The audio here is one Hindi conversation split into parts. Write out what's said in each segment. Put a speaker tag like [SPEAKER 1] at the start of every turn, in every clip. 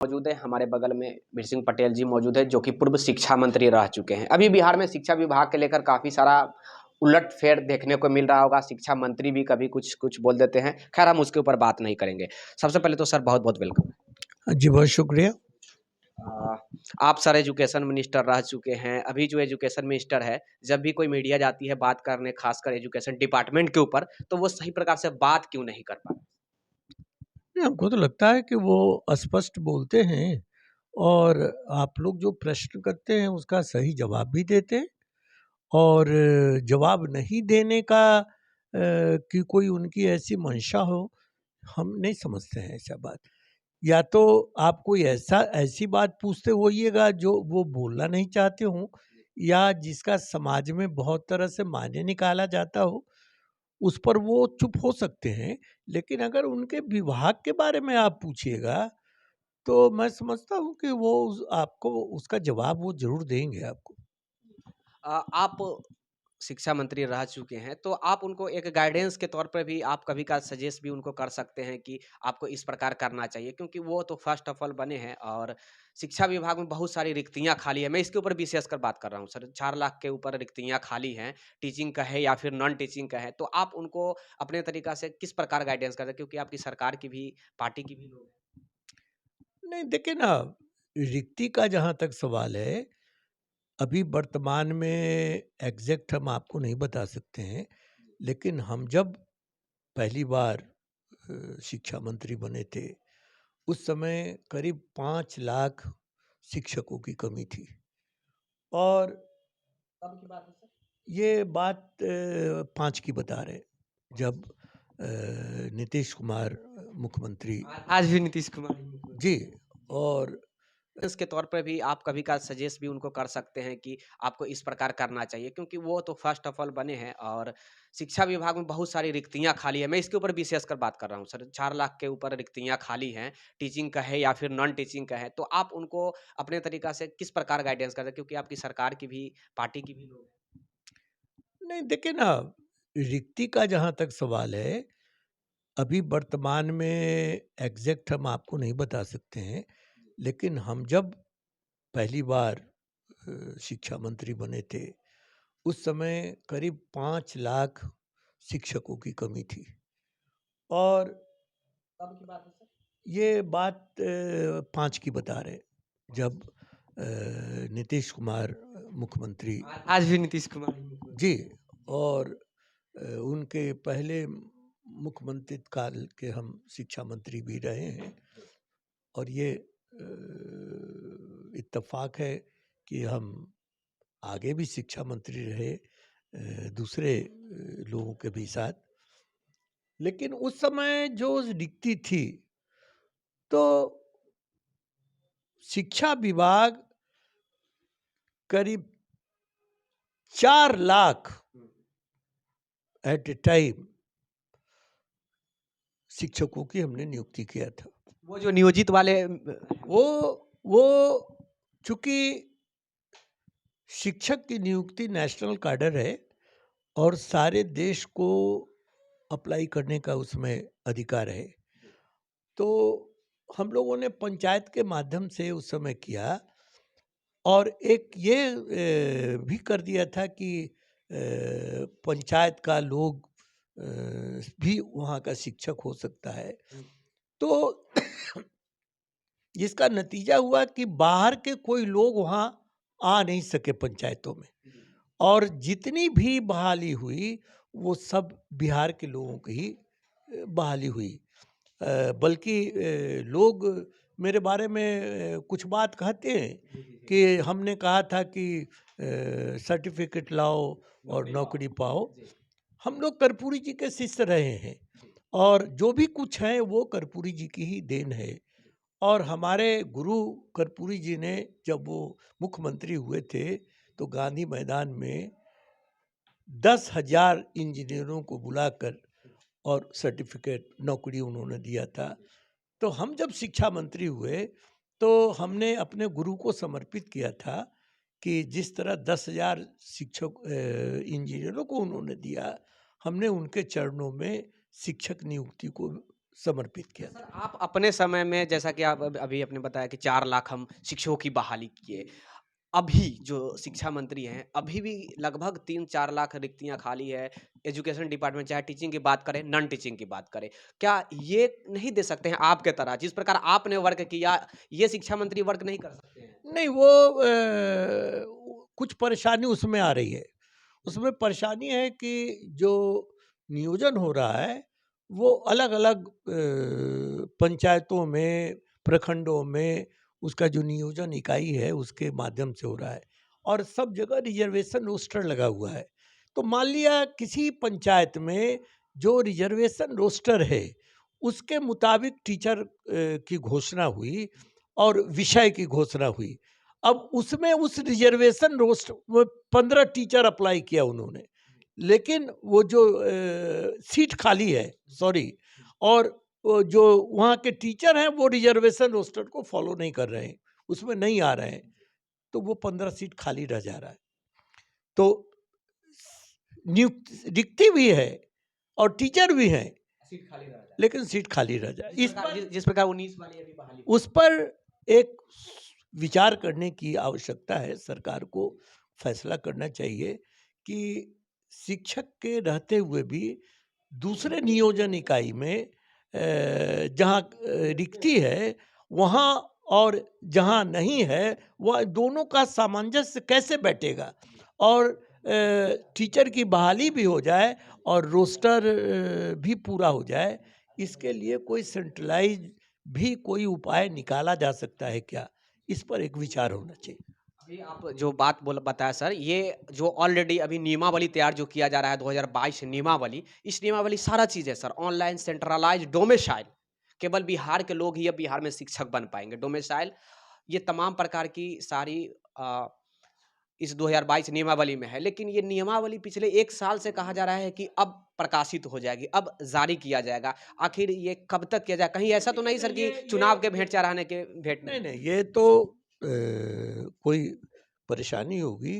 [SPEAKER 1] मौजूद है हमारे बगल में बीर सिंह पटेल जी मौजूद है जो कि पूर्व शिक्षा मंत्री रह चुके हैं। अभी बिहार में शिक्षा विभाग के लेकर काफ़ी सारा उलट-फेर देखने को मिल रहा होगा। शिक्षा मंत्री भी कभी कुछ बोल देते हैं। खैर हम उसके ऊपर बात नहीं करेंगे। सबसे पहले तो सर बहुत-बहुत वेलकम।
[SPEAKER 2] जी, बहुत शुक्रिया।
[SPEAKER 1] अ, आप सर एजुकेशन मिनिस्टर रह चुके हैं। अभी जो एजुकेशन मिनिस्टर है, जब भी कोई मीडिया जाती है बात करने खासकर एजुकेशन डिपार्टमेंट के ऊपर, तो वो सही प्रकार से बात क्यों नहीं कर पाते?
[SPEAKER 2] नहीं, हमको तो लगता है कि वो अस्पष्ट बोलते हैं और आप लोग जो प्रश्न करते हैं उसका सही जवाब भी देते हैं और जवाब नहीं देने का कि कोई उनकी ऐसी मंशा हो, हम नहीं समझते हैं ऐसा बात। या तो आप कोई ऐसी बात पूछते होइएगा जो वो बोलना नहीं चाहते हों या जिसका समाज में बहुत तरह से मायने निकाला जाता हो, उस पर वो चुप हो सकते हैं। लेकिन अगर उनके विभाग के बारे में आप पूछिएगा, तो मैं समझता हूँ कि वो आपको उसका जवाब वो ज़रूर देंगे आपको।
[SPEAKER 1] आप शिक्षा मंत्री रह चुके हैं, तो आप उनको एक गाइडेंस के तौर पे भी आप कभी का सजेस्ट भी उनको कर सकते हैं कि आपको इस प्रकार करना चाहिए क्योंकि वो तो फर्स्ट ऑफ ऑल बने हैं और शिक्षा विभाग में बहुत सारी रिक्तियाँ खाली हैं। मैं इसके ऊपर विशेषकर बात कर रहा हूँ सर, 4 लाख के ऊपर रिक्तियाँ खाली हैं, टीचिंग का है या फिर नॉन टीचिंग का है, तो आप उनको अपने तरीक़ा से किस प्रकार गाइडेंस करते हैं? क्योंकि आपकी सरकार की भी, पार्टी की भी लोग हैं।
[SPEAKER 2] नहीं देखिए ना, रिक्ति का जहाँ तक सवाल है, अभी वर्तमान में एग्ज़ैक्ट हम आपको नहीं बता सकते हैं। लेकिन हम जब पहली बार शिक्षा मंत्री बने थे, उस समय करीब 5 लाख शिक्षकों की कमी थी। और
[SPEAKER 1] कब की बात है सर?
[SPEAKER 2] ये बात 5 की बता रहे हैं, जब नीतीश कुमार मुख्यमंत्री।
[SPEAKER 1] आज भी नीतीश कुमार ही मुख्यमंत्री
[SPEAKER 2] जी।
[SPEAKER 1] हैं।
[SPEAKER 2] और
[SPEAKER 1] इसके तौर पे भी आप कभी का सजेस्ट भी उनको कर सकते हैं कि आपको इस प्रकार करना चाहिए क्योंकि वो तो फर्स्ट ऑफ ऑल बने हैं और शिक्षा विभाग में बहुत सारी रिक्तियाँ खाली हैं। मैं इसके ऊपर विशेषकर बात कर रहा हूँ सर, 4 लाख के ऊपर रिक्तियाँ खाली हैं, टीचिंग का है या फिर नॉन टीचिंग का है, तो आप उनको अपने तरीक़ा से किस प्रकार गाइडेंस करते हैं? क्योंकि आपकी सरकार की भी, पार्टी की भी लोग हैं।
[SPEAKER 2] नहीं देखिए ना, रिक्ति का जहाँ तक सवाल है, अभी वर्तमान में एग्ज़ैक्ट हम आपको नहीं बता सकते हैं। लेकिन हम जब पहली बार शिक्षा मंत्री बने थे, उस समय करीब 5 लाख शिक्षकों की कमी थी। और
[SPEAKER 1] कब की बात है सर?
[SPEAKER 2] ये बात 5 की बता रहे हैं, जब नीतीश कुमार मुख्यमंत्री।
[SPEAKER 1] आज भी नीतीश कुमार ही मुख्यमंत्री
[SPEAKER 2] जी।
[SPEAKER 1] हैं।
[SPEAKER 2] और उनके पहले मुख्यमंत्री काल के हम शिक्षा मंत्री भी रहे हैं। और ये इत्तेफ़ाक है कि हम आगे भी शिक्षा मंत्री रहे दूसरे लोगों के भी साथ। लेकिन उस समय जो रिक्ति थी, तो शिक्षा विभाग करीब 4 लाख एट ए टाइम शिक्षकों की हमने नियुक्ति किया था।
[SPEAKER 1] वो जो नियोजित वाले
[SPEAKER 2] वो चूँकि शिक्षक की नियुक्ति नेशनल कैडर है और सारे देश को अप्लाई करने का उसमें अधिकार है। तो हम लोगों ने पंचायत के माध्यम से उस समय किया और एक ये भी कर दिया था कि पंचायत का लोग भी वहाँ का शिक्षक हो सकता है। तो इसका नतीजा हुआ कि बाहर के कोई लोग वहाँ आ नहीं सके पंचायतों में। और जितनी भी बहाली हुई, वो सब बिहार के लोगों की ही बहाली हुई। बल्कि लोग मेरे बारे में कुछ बात कहते हैं कि हमने कहा था कि सर्टिफिकेट लाओ और नौकरी पाओ। हम लोग कर्पूरी जी के शिष्य रहे हैं और जो भी कुछ है वो कर्पूरी जी की ही देन है। और हमारे गुरु कर्पूरी जी ने जब वो मुख्यमंत्री हुए थे, तो गांधी मैदान में 10,000 इंजीनियरों को बुलाकर और सर्टिफिकेट नौकरी उन्होंने दिया था। तो हम जब शिक्षा मंत्री हुए, तो हमने अपने गुरु को समर्पित किया था कि जिस तरह 10,000 शिक्षक इंजीनियरों को उन्होंने दिया, हमने उनके चरणों में शिक्षक नियुक्ति को समर्पित किया
[SPEAKER 1] सर,
[SPEAKER 2] था।
[SPEAKER 1] आप अपने समय में जैसा कि आप अभी आपने बताया कि 4 लाख हम शिक्षकों की बहाली किए। अभी जो शिक्षा मंत्री हैं, अभी भी लगभग 3-4 लाख रिक्तियाँ खाली है। एजुकेशन डिपार्टमेंट चाहे टीचिंग की बात करें, नॉन टीचिंग की बात करें। क्या ये नहीं दे सकते हैं आपके तरह जिस प्रकार आपने वर्क किया, ये शिक्षा मंत्री वर्क नहीं कर सकते हैं?
[SPEAKER 2] नहीं, वो कुछ परेशानी उसमें आ रही है। उसमें परेशानी है कि जो नियोजन हो रहा है, वो अलग-अलग पंचायतों में, प्रखंडों में उसका जो नियोजन इकाई है, उसके माध्यम से हो रहा है और सब जगह रिज़र्वेशन रोस्टर लगा हुआ है। तो मान लिया किसी पंचायत में जो रिज़र्वेशन रोस्टर है, उसके मुताबिक टीचर की घोषणा हुई और विषय की घोषणा हुई। अब उसमें उस रिज़र्वेशन रोस्टर वो 15 टीचर अप्लाई किया उन्होंने, लेकिन वो जो सीट खाली है, सॉरी, और वो जो वहाँ के टीचर हैं वो रिज़र्वेशन रोस्टर को फॉलो नहीं कर रहे हैं, उसमें नहीं आ रहे हैं, तो वो 15 सीट खाली रह जा रहा है। तो नियुक्त रिक्ति भी है और टीचर भी हैं,
[SPEAKER 1] सीट खाली रह जाए।
[SPEAKER 2] लेकिन सीट खाली रह जाए।
[SPEAKER 1] जिस प्रकार जिस प्रकार 19 वाली अभी बहाली
[SPEAKER 2] उस पर एक विचार करने की आवश्यकता है। सरकार को फैसला करना चाहिए कि शिक्षक के रहते हुए भी दूसरे नियोजन इकाई में जहाँ रिक्ति है वहाँ और जहाँ नहीं है वह दोनों का सामंजस्य कैसे बैठेगा और टीचर की बहाली भी हो जाए और रोस्टर भी पूरा हो जाए। इसके लिए कोई सेंट्रलाइज भी कोई उपाय निकाला जा सकता है क्या? इस पर एक विचार होना चाहिए।
[SPEAKER 1] अभी आप जो बात बोल बताया सर, ये जो ऑलरेडी अभी नियमावली तैयार जो किया जा रहा है 2022 नियमावली, इस नियमावली सारा चीज़ है सर, ऑनलाइन सेंट्रलाइज़्ड डोमिसाइल, केवल बिहार के लोग ही अब बिहार में शिक्षक बन पाएँगे। डोमिसाइल ये तमाम प्रकार की सारी अ, इस 2022 नियमावली में है, लेकिन ये नियमावली पिछले 1 साल से कहा जा रहा है कि अब प्रकाशित हो जाएगी, अब जारी किया जाएगा। आखिर ये कब तक किया जाए? कहीं ऐसा तो नहीं सर कि चुनाव के भेंट चढ़ाने के भेंट में?
[SPEAKER 2] नहीं, नहीं, ये तो कोई परेशानी होगी,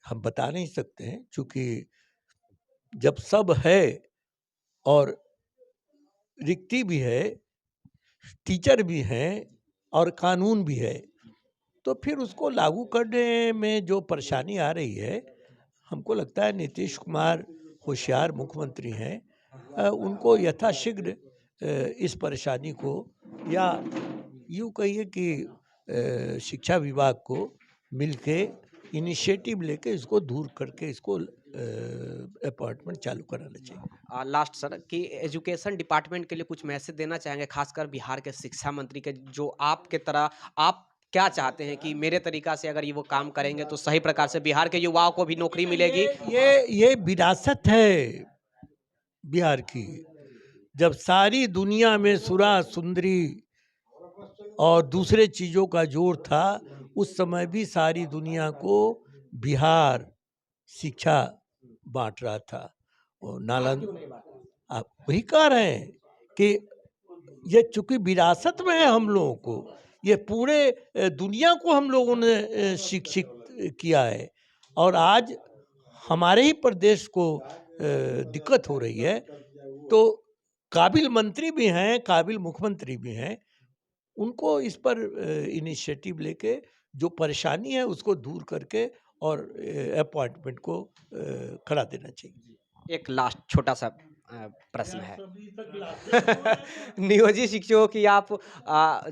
[SPEAKER 2] हम बता नहीं सकते हैं, चूँकि जब सब है और रिक्ति भी है, टीचर भी हैं और कानून भी है, तो फिर उसको लागू करने में जो परेशानी आ रही है, हमको लगता है नीतीश कुमार होशियार मुख्यमंत्री हैं। उनको यथाशीघ्र इस परेशानी को या यूँ कहिए कि शिक्षा विभाग को मिलके इनिशिएटिव लेके इसको दूर करके इसको अपॉइंटमेंट चालू कराना चाहिए।
[SPEAKER 1] लास्ट सर कि एजुकेशन डिपार्टमेंट के लिए कुछ मैसेज देना चाहेंगे खासकर बिहार के शिक्षा मंत्री के जो आपके तरह आप क्या चाहते हैं कि मेरे तरीका से अगर ये वो काम करेंगे तो सही प्रकार से बिहार के युवाओं को भी नौकरी मिलेगी।
[SPEAKER 2] ये विरासत है बिहार की। जब सारी दुनिया में सुरा सुंदरी और दूसरे चीज़ों का जोर था, उस समय भी सारी दुनिया को बिहार शिक्षा बाँट रहा था। और आप वही कह रहे हैं कि ये चूँकि विरासत में है हम लोगों को, ये पूरे दुनिया को हम लोगों ने शिक्षित किया है और आज हमारे ही प्रदेश को दिक्कत हो रही है, तो काबिल मंत्री भी हैं, काबिल मुख्यमंत्री भी हैं, उनको इस पर इनिशिएटिव लेके जो परेशानी है उसको दूर करके और अपॉइंटमेंट को करा देना चाहिए।
[SPEAKER 1] एक लास्ट छोटा-सा प्रश्न है। नियोजित शिक्षकों की आप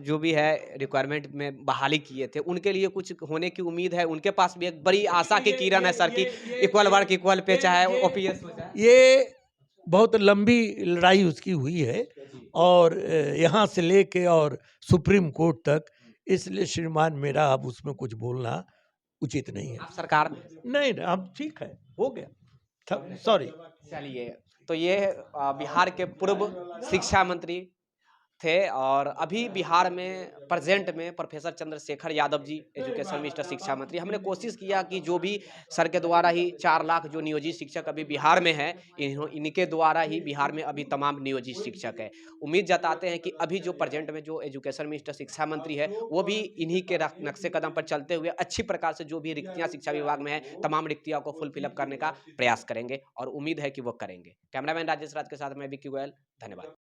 [SPEAKER 1] जो भी है रिक्वायरमेंट में बहाली किए थे, उनके लिए कुछ होने की उम्मीद है? उनके पास भी एक बड़ी आशा की किरण है सर कि इक्वल वर्क इक्वल पे चाहे ओपीएस हो जाए।
[SPEAKER 2] ये बहुत लंबी लड़ाई उसकी हुई है और यहाँ से लेके और सुप्रीम कोर्ट तक, इसलिए श्रीमान मेरा अब उसमें कुछ बोलना उचित नहीं है।
[SPEAKER 1] आप सरकार में हैं।
[SPEAKER 2] नहीं, नहीं, अब ठीक है, हो गया। सॉरी।
[SPEAKER 1] चलिए, तो ये बिहार के पूर्व शिक्षा मंत्री थे और अभी बिहार में प्रेजेंट में professor Chandrashekhar Yadav ji education minister शिक्षा मंत्री। हमने कोशिश किया कि जो भी सर के द्वारा ही 4 लाख जो नियोजित शिक्षक अभी बिहार में हैं, इनके द्वारा ही बिहार में अभी तमाम नियोजित शिक्षक हैं। उम्मीद जताते हैं कि अभी जो प्रेजेंट में जो एजुकेशन मिनिस्टर शिक्षा मंत्री है, वो भी इन्हीं के नक्शे कदम पर चलते हुए अच्छी प्रकार से जो भी रिक्तियाँ शिक्षा विभाग में हैं, तमाम रिक्तियों को फुल फिल अप करने का प्रयास करेंगे और उम्मीद है कि वो करेंगे। कैमरामैन राजेश राज के साथ मैं विक्की गोयल, धन्यवाद।